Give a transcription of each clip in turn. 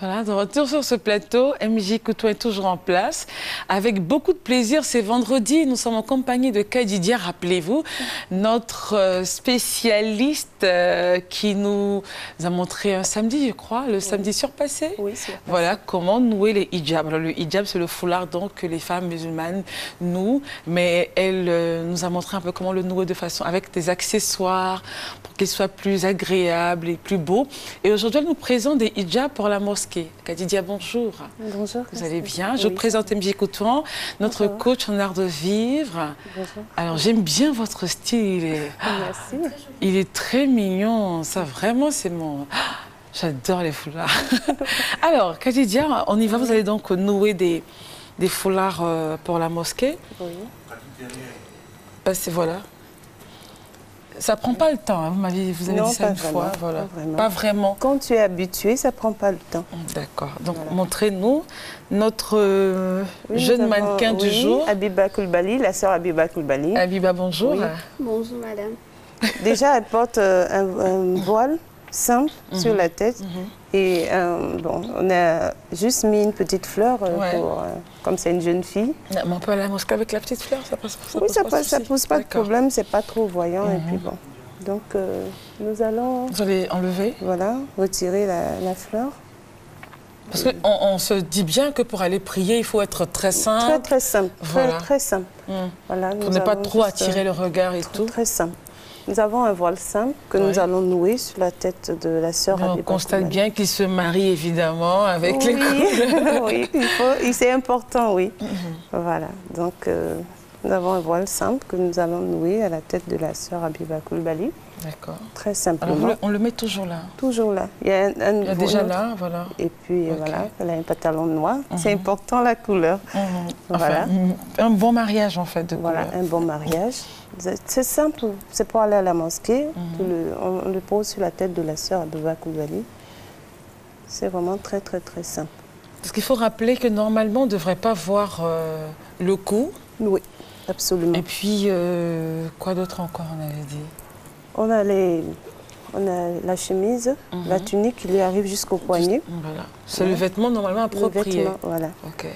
Voilà, de retour sur ce plateau, MJ Couture est toujours en place. Avec beaucoup de plaisir, c'est vendredi, nous sommes en compagnie de Khadidia, rappelez-vous, notre spécialiste qui nous a montré un samedi, je crois, le samedi surpassé. Oui, c'est voilà, comment nouer les hijabs. Alors, le hijab, c'est le foulard donc, que les femmes musulmanes nouent, mais elle nous a montré un peu comment le nouer de façon, avec des accessoires, pour qu'il soit plus agréable et plus beau. Et aujourd'hui, elle nous présente des hijabs pour la mosquée. Khadidia, bonjour. Bonjour. Vous allez bien? Je présente MJ Couture, notre coach en art de vivre. Bonjour. Alors, j'aime bien votre style. Merci. Il est très mignon. Ça, vraiment, c'est mon... J'adore les foulards. Alors, Khadidia, on y va. Vous allez donc nouer des foulards pour la mosquée. Oui. Voilà. Ça prend pas le temps, hein. Vous avez dit ça une fois. Voilà. Pas vraiment. Quand tu es habitué, ça prend pas le temps. D'accord. Donc, montrez-nous notre jeune mannequin du jour. Habiba Koulibaly, la sœur Habiba Koulibaly. Habiba, bonjour. Oui. Bonjour, madame. Déjà, elle porte un voile simple sur la tête. Et bon, on a juste mis une petite fleur pour, comme c'est une jeune fille. Mais on peut aller à la mosquée avec la petite fleur, ça passe. Oui, ça pose pas de problème, c'est pas trop voyant. Et puis bon, donc nous allons. Vous allez enlever. Voilà, retirer la fleur. Parce qu'on se dit bien que pour aller prier, il faut être très simple. Très très simple. Voilà. Très simple. Voilà, pour ne pas trop attirer le regard et tout. Très simple. Nous avons un voile simple que nous allons nouer sur la tête de la sœur Habiba. On constate bien qu'il se marie évidemment avec les couleurs. Oui, c'est important, oui. Voilà, donc nous avons un voile simple que nous allons nouer à la tête de la sœur Habiba Koulibaly. D'accord. Très simplement. Alors on le met toujours là. Toujours là. Il y a déjà là, voilà. Et puis voilà, elle a un pantalon noir. C'est important la couleur. Voilà. Enfin, un bon mariage en fait de voilà, couleur. un bon mariage. C'est simple, c'est pour aller à la mosquée. On le pose sur la tête de la sœur Habiba Koulibaly. C'est vraiment très très très simple. Parce qu'il faut rappeler que normalement on ne devrait pas voir le cou. Oui, absolument. Et puis, quoi d'autre encore on avait dit? On a la chemise, la tunique qui lui arrive jusqu'au poignet. Voilà. C'est le vêtement normalement approprié. Le vêtement, voilà. Ok.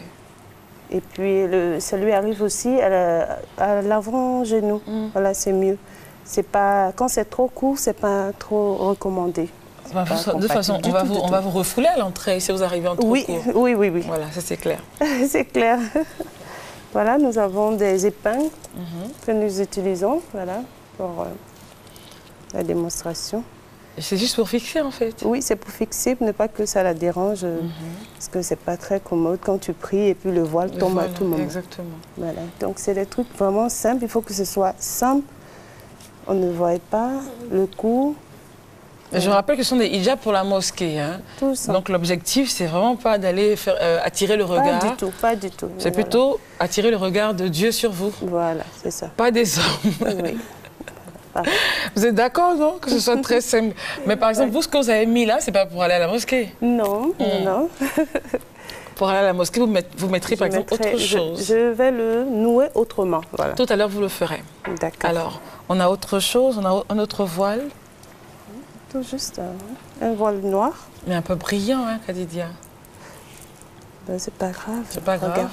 Et puis, ça lui arrive aussi à l'avant-genou. Voilà, c'est mieux. Pas, quand c'est trop court, c'est pas trop recommandé. De toute façon, on va vous refouler à l'entrée si vous arrivez en trop court. Oui. Voilà, ça c'est clair. C'est clair. Voilà, nous avons des épingles que nous utilisons, voilà, pour la démonstration. C'est juste pour fixer en fait? Oui, c'est pour fixer, pour ne pas que ça la dérange, parce que c'est pas très commode quand tu pries et puis le voile tombe à tout moment. Exactement. Voilà, donc c'est des trucs vraiment simples, il faut que ce soit simple, on ne voit pas le cou. Je rappelle que ce sont des hijabs pour la mosquée. Hein. Tout ça. Donc l'objectif, c'est vraiment pas d'aller attirer le regard. Pas du tout, pas du tout. C'est plutôt attirer le regard de Dieu sur vous. Voilà, c'est ça. Pas des hommes. Oui. Vous êtes d'accord, non? Que ce soit très simple. Mais par exemple, vous, ce que vous avez mis là, c'est pas pour aller à la mosquée? Non, non. Pour aller à la mosquée, vous mettrez par exemple autre chose. Je vais le nouer autrement. Voilà. Tout à l'heure, vous le ferez. D'accord. Alors, on a autre chose, on a un autre voile. Tout juste un voile noir. Mais un peu brillant, hein, Khadidia? Ben, c'est pas grave. C'est pas grave.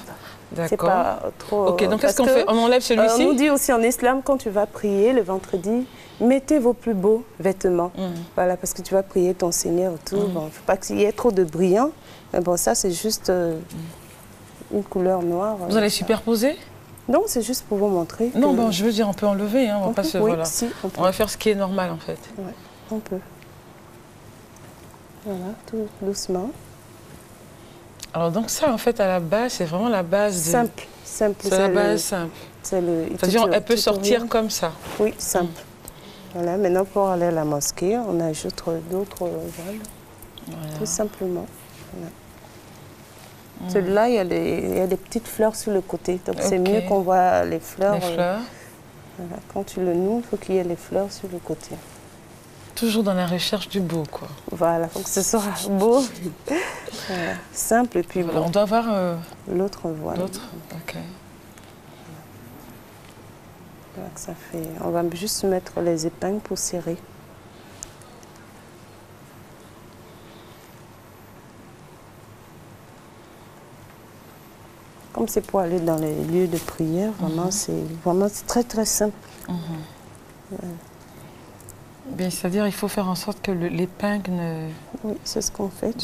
D'accord. C'est pas trop... Ok, donc qu'est-ce qu'on fait? On enlève celui-ci? On nous dit aussi en islam, quand tu vas prier le vendredi, mettez vos plus beaux vêtements. Voilà, parce que tu vas prier ton Seigneur et tout. Bon, il ne faut pas qu'il y ait trop de brillant. Mais bon, ça, c'est juste une couleur noire. Vous allez superposer? Non, c'est juste pour vous montrer. Non, bon, je veux dire, on peut enlever. Hein, on voilà. Si, on va faire ce qui est normal, en fait. Ouais, on peut. Voilà, tout doucement. Alors donc ça, en fait, à la base, c'est vraiment la base. Simple, simple. C'est la base simple. C'est-à-dire, elle peut sortir comme ça. Oui, simple. Voilà, maintenant pour aller à la mosquée, on ajoute d'autres voiles. Voilà. Tout simplement. Voilà. Celui-là, il y a des petites fleurs sur le côté. Donc c'est mieux qu'on voit les fleurs. Les fleurs. Voilà. Quand tu le noues, il faut qu'il y ait les fleurs sur le côté. Toujours dans la recherche du beau, quoi. Voilà, il faut que ce soit beau, voilà. Simple et puis voilà, bon. On doit voir l'autre voile. L'autre, ok. Voilà que ça fait. On va juste mettre les épingles pour serrer. Comme c'est pour aller dans les lieux de prière, vraiment, c'est très, très simple. Bien, c'est-à-dire il faut faire en sorte que l'épingle ne... Oui, c'est ce qu'on fait.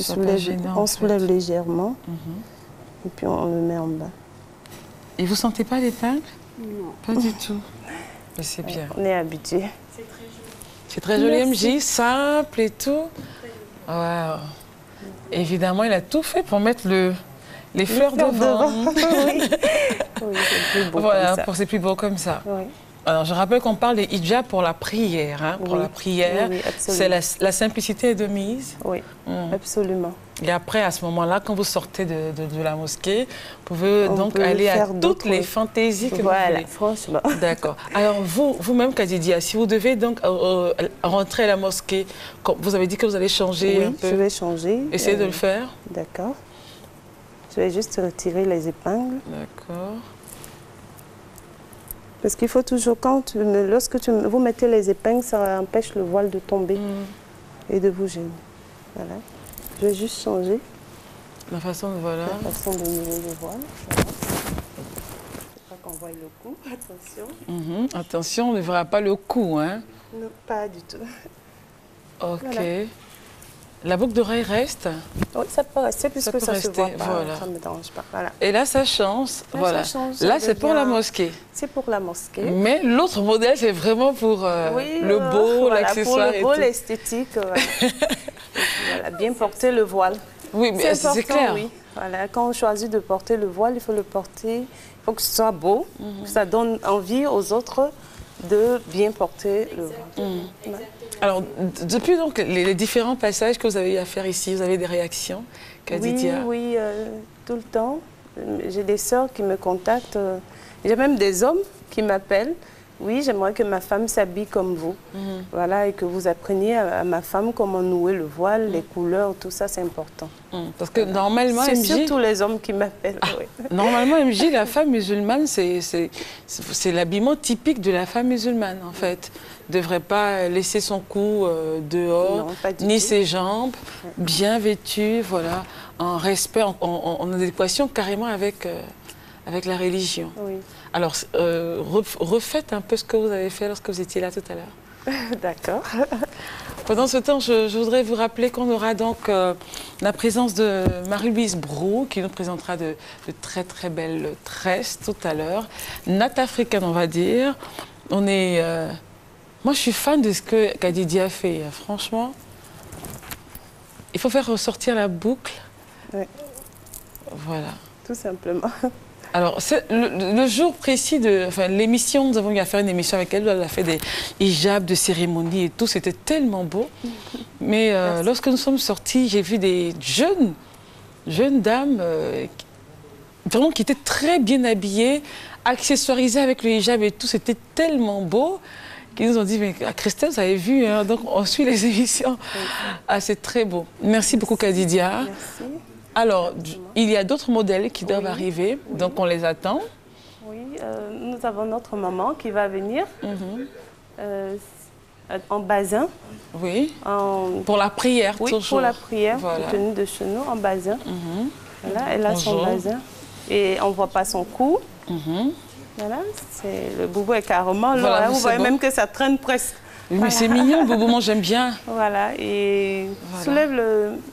On soulève légèrement et puis on le met en bas. Et vous ne sentez pas l'épingle? Non. Pas du tout. Mais c'est bien. On est habitué. C'est très joli. C'est très joli, MJ, simple et tout. Wow. Évidemment, il a tout fait pour mettre les fleurs devant. Oui, c'est plus beau voilà, comme ça. pour c'est plus beau comme ça. Oui. Alors, je rappelle qu'on parle des hijabs pour la prière. Hein, pour la prière, c'est la simplicité est de mise. Oui, absolument. Et après, à ce moment-là, quand vous sortez de la mosquée, vous pouvez donc aller à toutes les fantaisies que vous voulez. Franchement. D'accord. Alors, vous-même, Kadidia, si vous devez donc rentrer à la mosquée, vous avez dit que vous allez changer un peu. Je vais changer. Essayez de le faire. D'accord. Je vais juste retirer les épingles. D'accord. Parce qu'il faut toujours, lorsque vous mettez les épingles, ça empêche le voile de tomber et de vous gêner. Voilà. Je vais juste changer la façon de la façon de nouer le voile. Voilà. C'est pas qu'on voie le cou, attention. Attention, on ne verra pas le cou, hein? Non, pas du tout. Ok. Voilà. La boucle d'oreille reste? Oui, ça peut rester puisque ça se voit pas, voilà. ça ne me dérange pas. Voilà. Et là, ça change. Là, voilà. ça change, là, c'est pour la mosquée. C'est pour la mosquée. Mais l'autre modèle, c'est vraiment pour le beau, voilà, l'accessoire et tout. Pour le beau, l'esthétique. Voilà, bien porter le voile. Oui, mais c'est clair. Oui. Voilà, quand on choisit de porter le voile, il faut le porter. Il faut que ce soit beau, que ça donne envie aux autres de bien porter le voile. Alors, depuis donc les différents passages que vous avez eu à faire ici, vous avez des réactions, Kadidia? Oui, tout le temps. J'ai des sœurs qui me contactent. J'ai même des hommes qui m'appellent. Oui, j'aimerais que ma femme s'habille comme vous. Voilà, et que vous appreniez à ma femme comment nouer le voile, les couleurs, tout ça, c'est important. Parce que normalement, c'est MJ... surtout les hommes qui m'appellent. Oui. Normalement, MJ, la femme musulmane, c'est l'habillement typique de la femme musulmane, en fait. Ne devrait pas laisser son cou dehors, ni ses jambes, bien vêtue, voilà, en respect, en adéquation carrément avec la religion. Oui. Alors, refaites un peu ce que vous avez fait lorsque vous étiez là tout à l'heure. D'accord. Pendant ce temps, je voudrais vous rappeler qu'on aura donc la présence de Marie-Louise Brou, qui nous présentera de très très belles tresses tout à l'heure. Natte africaine, on va dire. On est... moi, je suis fan de ce que Kadidia a fait, franchement. Il faut faire ressortir la boucle. Oui. Voilà. Tout simplement. Alors, le jour précis de l'émission, nous avons eu à faire une émission avec elle, elle a fait des hijabs de cérémonie et tout, c'était tellement beau. Mais lorsque nous sommes sortis, j'ai vu des jeunes dames vraiment qui étaient très bien habillées, accessoirisées avec le hijab et tout, c'était tellement beau qu'ils nous ont dit, mais Christelle, vous avez vu, hein, donc on suit les émissions. Ah, c'est très beau. Merci beaucoup, Kadidia. Merci. Alors, il y a d'autres modèles qui doivent arriver, donc on les attend. Oui, nous avons notre maman qui va venir en basin. Oui, pour la prière, toujours. Oui, pour la prière, voilà. Tenue de chez nous, en basin. Voilà, elle a son basin. Et on ne voit pas son cou. Voilà, le boubou est carrément là. Voilà, vous voyez même que ça traîne presque. Oui, mais c'est mignon, le boubou, moi j'aime bien. Voilà, et soulève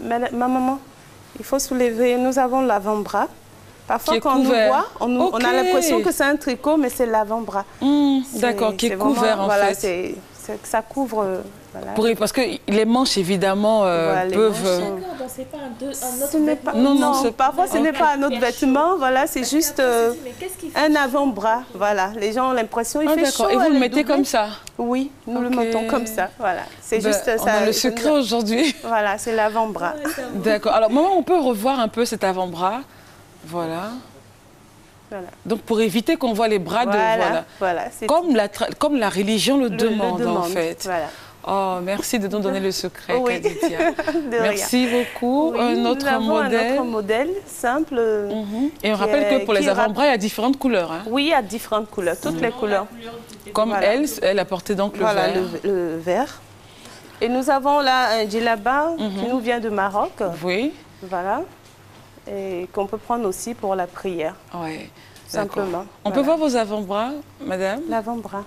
ma maman. Il faut soulever, nous avons l'avant-bras. Parfois, quand on nous voit, on a l'impression que c'est un tricot, mais c'est l'avant-bras. D'accord, qui est couvert en fait. Ça couvre... Voilà. Parce que les manches, évidemment, peuvent... D'accord, donc c'est pas un autre vêtement. Non, parfois ce n'est pas un autre vêtement, voilà, c'est juste un avant-bras. Voilà, les gens ont l'impression qu'il fait chaud. Et vous le mettez comme ça? Oui, nous le mettons comme ça, voilà. C'est juste ça. On a le secret aujourd'hui. Voilà, c'est l'avant-bras. D'accord. Alors, maman, on peut revoir un peu cet avant-bras. Voilà. Voilà. Donc, pour éviter qu'on voit les bras voilà. Comme la religion le demande, en fait. Voilà. Oh, merci de nous donner le secret, Oui. Kadidia. Merci beaucoup. Oui, un autre modèle simple. Et on rappelle que pour les avant-bras, il y a différentes couleurs. Hein. Oui, il y a différentes couleurs, toutes les couleurs. Comme elle a porté donc le vert. Le vert. Et nous avons là un djellaba qui nous vient de Maroc. Oui. Voilà. et qu'on peut prendre aussi pour la prière, Ouais. simplement. On peut voir vos avant-bras, madame? L'avant-bras.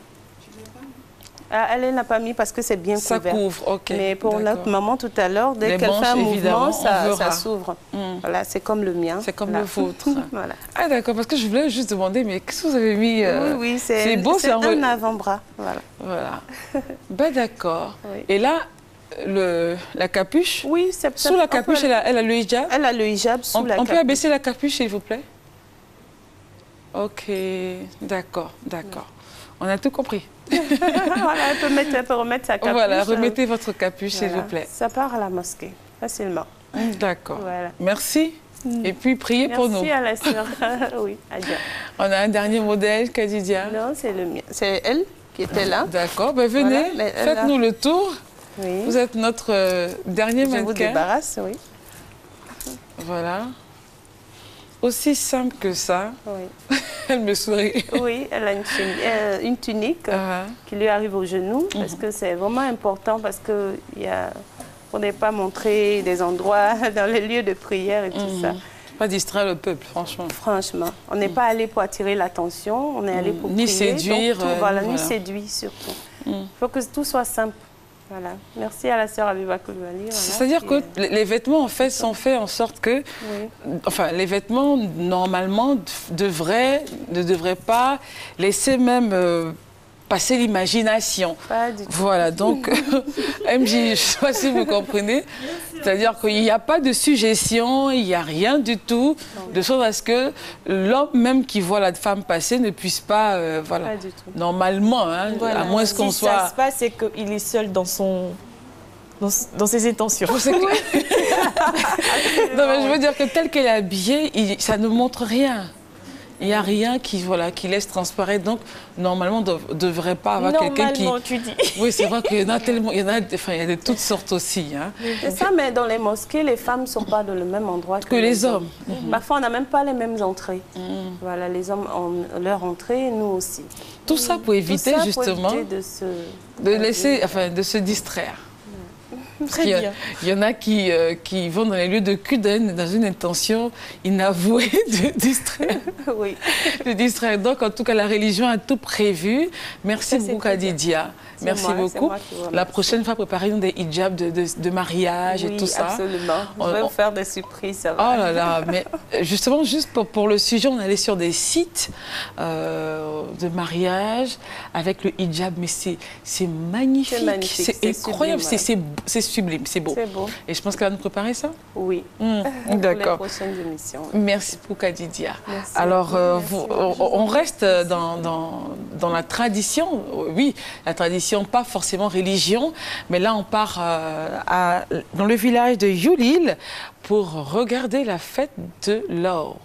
Ah, elle n'a pas mis parce que c'est bien Ça couvert. couvre, ok. Mais pour notre maman tout à l'heure, dès Les qu'elle fait un manches, évidemment, mouvement, ça on verra. s'ouvre. Mm. Voilà, c'est comme le mien. C'est comme là. le vôtre. Voilà. Ah d'accord, parce que je voulais juste demander, mais qu'est-ce que vous avez mis Oui, c'est beau, c'est un avant-bras. Voilà. Voilà. Ben d'accord. Oui. Et là, la capuche, Oui, c'est sous la capuche, elle a le hijab. Elle a le hijab sous la On capuche. peut abaisser la capuche, s'il vous plaît? Ok, d'accord, d'accord. On a tout compris. Voilà, elle peut remettre sa capuche. Voilà, remettez votre capuche, s'il Voilà. vous plaît. Ça part à la mosquée, facilement. D'accord. Voilà. Merci. Et puis, priez pour nous. Merci à la sœur. Oui, Adia. On a un dernier modèle, Khadija. Non, c'est le mien. C'est elle qui était là. D'accord, ben venez, Voilà, mais elle faites-nous le tour. Oui. Vous êtes notre dernier Je vous mannequin. débarrasse, oui. Voilà. Aussi simple que ça. Oui, Elle me sourit. oui, elle a une tunique Ah, qui lui arrive au genou parce que c'est vraiment important parce que on n'est pas montrer des endroits dans les lieux de prière et tout ça. pas distraire le peuple, franchement. Franchement, on n'est pas allé pour attirer l'attention, on est allé pour Ni prier. séduire, Donc, voilà, ni voilà. séduire surtout. Il faut que tout soit simple. Voilà. Merci à la sœur Abiba Koulibaly. Voilà, C'est-à-dire qui que est- les vêtements, en fait, sont faits en sorte que... Oui. Enfin, les vêtements, normalement, ne devraient pas laisser même passer l'imagination. Pas du tout. Voilà, donc, MJ, je ne sais pas si vous comprenez, c'est-à-dire qu'il n'y a pas de suggestion, il n'y a rien du tout, de sorte à ce que l'homme même qui voit la femme passer ne puisse pas, voilà, Pas du tout. normalement, hein, Voilà. à moins qu'on Si soit... ça se passe, c'est qu'il est seul dans ses intentions. C'est clair. Non, mais je veux dire que tel qu'elle est habillée, ça ne montre rien. Il n'y a rien qui, voilà, qui laisse transparaître. Donc, normalement, on ne devrait pas avoir quelqu'un qui... Normalement, tu dis. Oui, c'est vrai qu'il y en a tellement... Il y a de toutes sortes aussi. Hein. C'est ça, mais dans les mosquées, les femmes ne sont pas dans le même endroit que les hommes. Parfois, on n'a même pas les mêmes entrées. Voilà, les hommes ont leur entrée, nous aussi. Tout ça pour éviter, Tout ça justement, pour éviter de se distraire. Parce Très qu'il bien. y en a qui vont dans les lieux de culte dans une intention inavouée de distraire. Oui. De distraire. Donc, en tout cas, la religion a tout prévu. Merci Ça, c'est beaucoup, très bien. Khadija. C'est Merci moi, c'est beaucoup. moi qui vous remercie. La prochaine fois, préparez-nous des hijabs de mariage et Oui, tout ça. absolument. Je vais vous faire des surprises, ça Oh va. là là, mais justement, juste pour le sujet, on allait sur des sites de mariage avec le hijab, mais c'est magnifique, C'est magnifique, c'est c'est incroyable, sublime, c'est sublime, c'est beau. C'est beau. Et je pense qu'elle va nous préparer ça. Oui. Pour les D'accord. prochaines émissions. Merci beaucoup, Khadija. Merci. Alors, Merci. on reste dans la tradition, oui, la tradition, pas forcément religion, mais là, on part dans le village de Youlil pour regarder la fête de l'or.